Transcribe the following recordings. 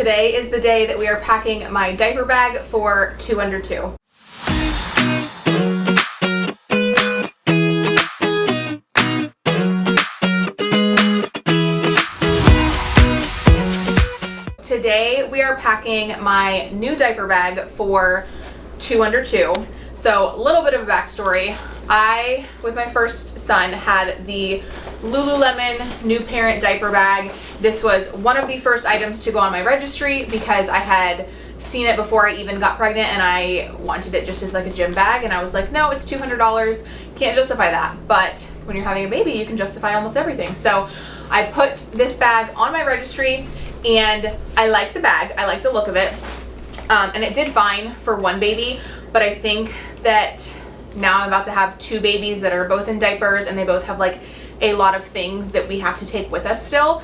Today is the day that we are packing my diaper bag for 2 Under 2. Today we are packing my new diaper bag for 2 Under 2. So a little bit of a backstory. I, with my first son, had the Lululemon new parent diaper bag. This was one of the first items to go on my registry because I had seen it before I even got pregnant and I wanted it just as like a gym bag, and I was like, no, it's $200, can't justify that. But when you're having a baby, you can justify almost everything. So I put this bag on my registry and I like the bag, I like the look of it, and it did fine for one baby, but I think that now I'm about to have 2 babies that are both in diapers and they both have like a lot of things that we have to take with us still.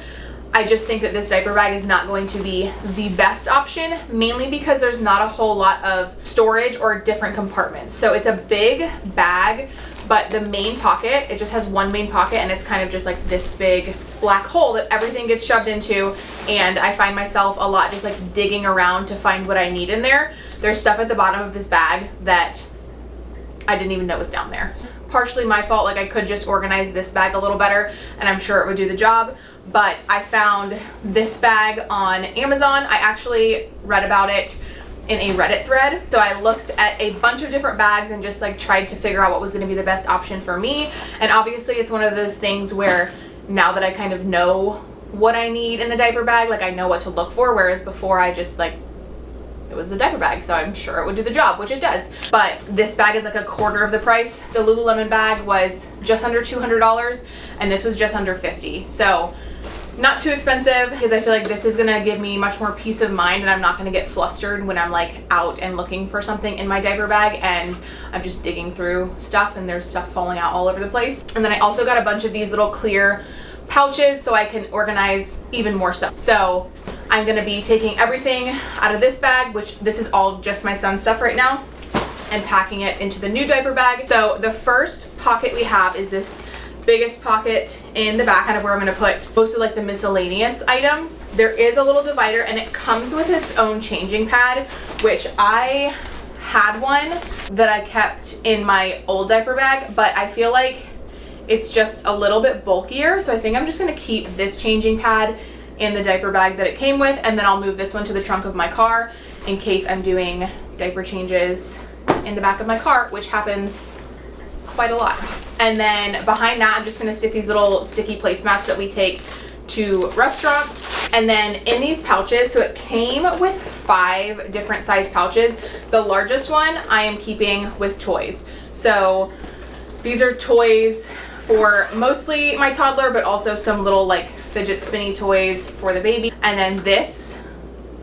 I just think that this diaper bag is not going to be the best option, mainly because there's not a whole lot of storage or different compartments. So it's a big bag, but the main pocket, it just has one main pocket, and it's kind of just like this big black hole that everything gets shoved into, and I find myself a lot just like digging around to find what I need in there. There's stuff at the bottom of this bag that I didn't even know was down there. Partially my fault, like I could just organize this bag a little better and I'm sure it would do the job, but I found this bag on Amazon. I actually read about it in a Reddit thread. So I looked at a bunch of different bags and just like tried to figure out what was going to be the best option for me. And obviously it's one of those things where now that I kind of know what I need in a diaper bag, like I know what to look for, whereas before I just like, it was the diaper bag, so I'm sure it would do the job, which it does. But this bag is like a quarter of the price. The Lululemon bag was just under $200 and this was just under $50. So not too expensive, because I feel like this is gonna give me much more peace of mind and I'm not gonna get flustered when I'm like out and looking for something in my diaper bag and I'm just digging through stuff and there's stuff falling out all over the place. And then I also got a bunch of these little clear pouches so I can organize even more stuff. So I'm gonna be taking everything out of this bag, which this is all just my son's stuff right now, and packing it into the new diaper bag. So the first pocket we have is this biggest pocket in the back, kind of where I'm gonna put most of like the miscellaneous items. There is a little divider and it comes with its own changing pad, which I had one that I kept in my old diaper bag, but I feel like it's just a little bit bulkier. So I think I'm just gonna keep this changing pad in the diaper bag that it came with, and then I'll move this one to the trunk of my car in case I'm doing diaper changes in the back of my car, which happens quite a lot. And then behind that, I'm just gonna stick these little sticky placemats that we take to restaurants. And then in these pouches, so it came with 5 different size pouches. The largest one I am keeping with toys. So these are toys for mostly my toddler, but also some little like fidget spinny toys for the baby. And then this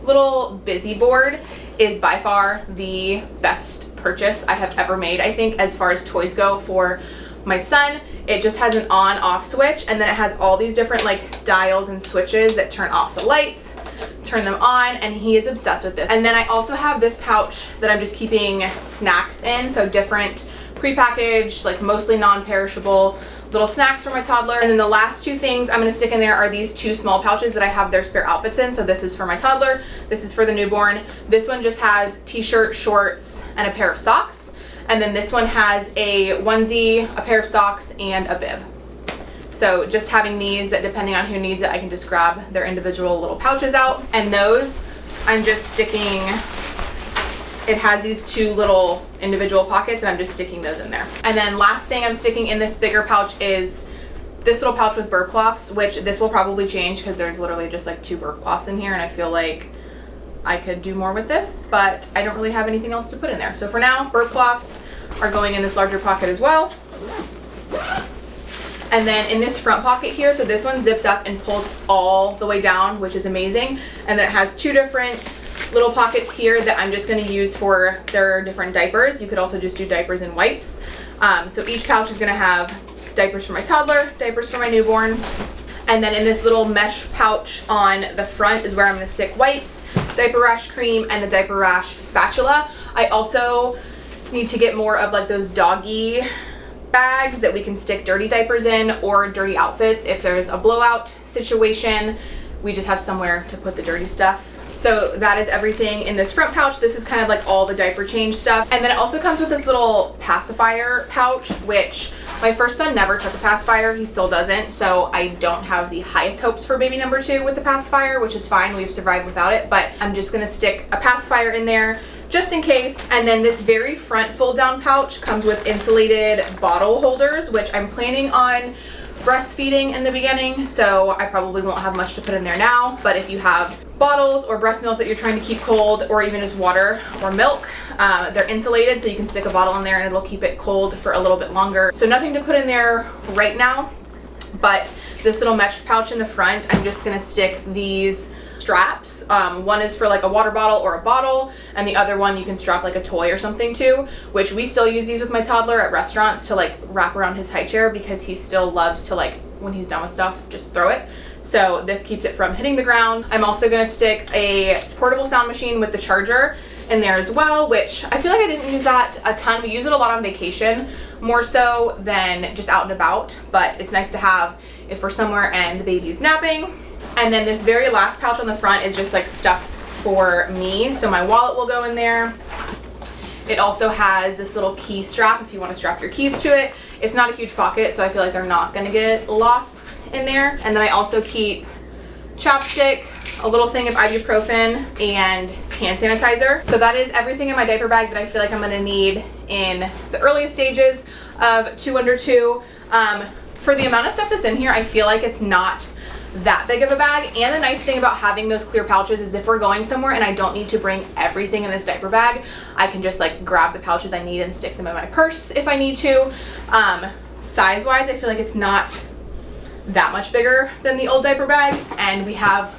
little busy board is by far the best purchase I have ever made, I think, as far as toys go for my son. It just has an on-off switch, and then it has all these different like dials and switches that turn off the lights, turn them on, and he is obsessed with this. And then I also have this pouch that I'm just keeping snacks in, so different prepackaged, like mostly non-perishable little snacks for my toddler. And then the last 2 things I'm going to stick in there are these 2 small pouches that I have their spare outfits in. So this is for my toddler, this is for the newborn. This one just has t-shirt, shorts, and a pair of socks. And then this one has a onesie, a pair of socks, and a bib. So just having these that, depending on who needs it, I can just grab their individual little pouches out. And those I'm just sticking, it has these 2 little individual pockets and I'm just sticking those in there. And then last thing I'm sticking in this bigger pouch is this little pouch with burp cloths, which this will probably change because there's literally just like 2 burp cloths in here and I feel like I could do more with this, but I don't really have anything else to put in there. So for now, burp cloths are going in this larger pocket as well. And then in this front pocket here, so this one zips up and pulls all the way down, which is amazing. And then it has 2 different little pockets here that I'm just going to use for their different diapers. You could also just do diapers and wipes. So each pouch is going to have diapers for my toddler, diapers for my newborn. And then in this little mesh pouch on the front is where I'm going to stick wipes, diaper rash cream, and the diaper rash spatula. I also need to get more of like those doggy bags that we can stick dirty diapers in, or dirty outfits if there's a blowout situation. We just have somewhere to put the dirty stuff. So that is everything in this front pouch. This is kind of like all the diaper change stuff. And then it also comes with this little pacifier pouch, which my first son never took a pacifier. He still doesn't. So I don't have the highest hopes for baby number 2 with the pacifier, which is fine. We've survived without it, but I'm just gonna stick a pacifier in there just in case. And then this very front fold down pouch comes with insulated bottle holders, which I'm planning on breastfeeding in the beginning, so I probably won't have much to put in there now. But if you have bottles or breast milk that you're trying to keep cold, or even just water or milk, they're insulated, so you can stick a bottle in there and it'll keep it cold for a little bit longer. So nothing to put in there right now, but this little mesh pouch in the front, I'm just gonna stick these straps. One is for like a water bottle or a bottle, and the other one you can strap like a toy or something to, which we still use these with my toddler at restaurants to like wrap around his high chair, because he still loves to, like, when he's done with stuff, just throw it. So this keeps it from hitting the ground. I'm also gonna stick a portable sound machine with the charger in there as well, which I feel like I didn't use that a ton. We use it a lot on vacation, more so than just out and about, but it's nice to have if we're somewhere and the baby's napping. And then this very last pouch on the front is just like stuff for me. So my wallet will go in there. It also has this little key strap if you want to strap your keys to it. It's not a huge pocket, so I feel like they're not going to get lost in there. And then I also keep chapstick, a little thing of ibuprofen, and hand sanitizer. So that is everything in my diaper bag that I feel like I'm going to need in the earliest stages of 2 under 2. For the amount of stuff that's in here, I feel like it's not that big of a bag. And the nice thing about having those clear pouches is if we're going somewhere and I don't need to bring everything in this diaper bag, I can just like grab the pouches I need and stick them in my purse if I need to. Size wise, I feel like it's not that much bigger than the old diaper bag, and we have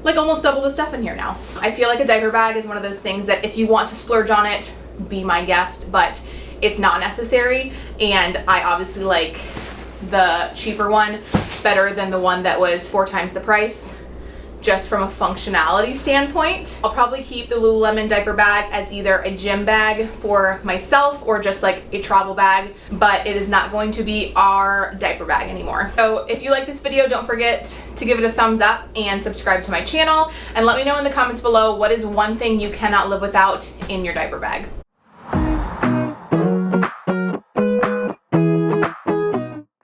like almost double the stuff in here now. I feel like a diaper bag is one of those things that if you want to splurge on it, be my guest, but it's not necessary. And I obviously like the cheaper one better than the one that was 4 times the price, just from a functionality standpoint. I'll probably keep the Lululemon diaper bag as either a gym bag for myself or just like a travel bag, but it is not going to be our diaper bag anymore. So if you like this video, don't forget to give it a thumbs up and subscribe to my channel, and let me know in the comments below what is one thing you cannot live without in your diaper bag.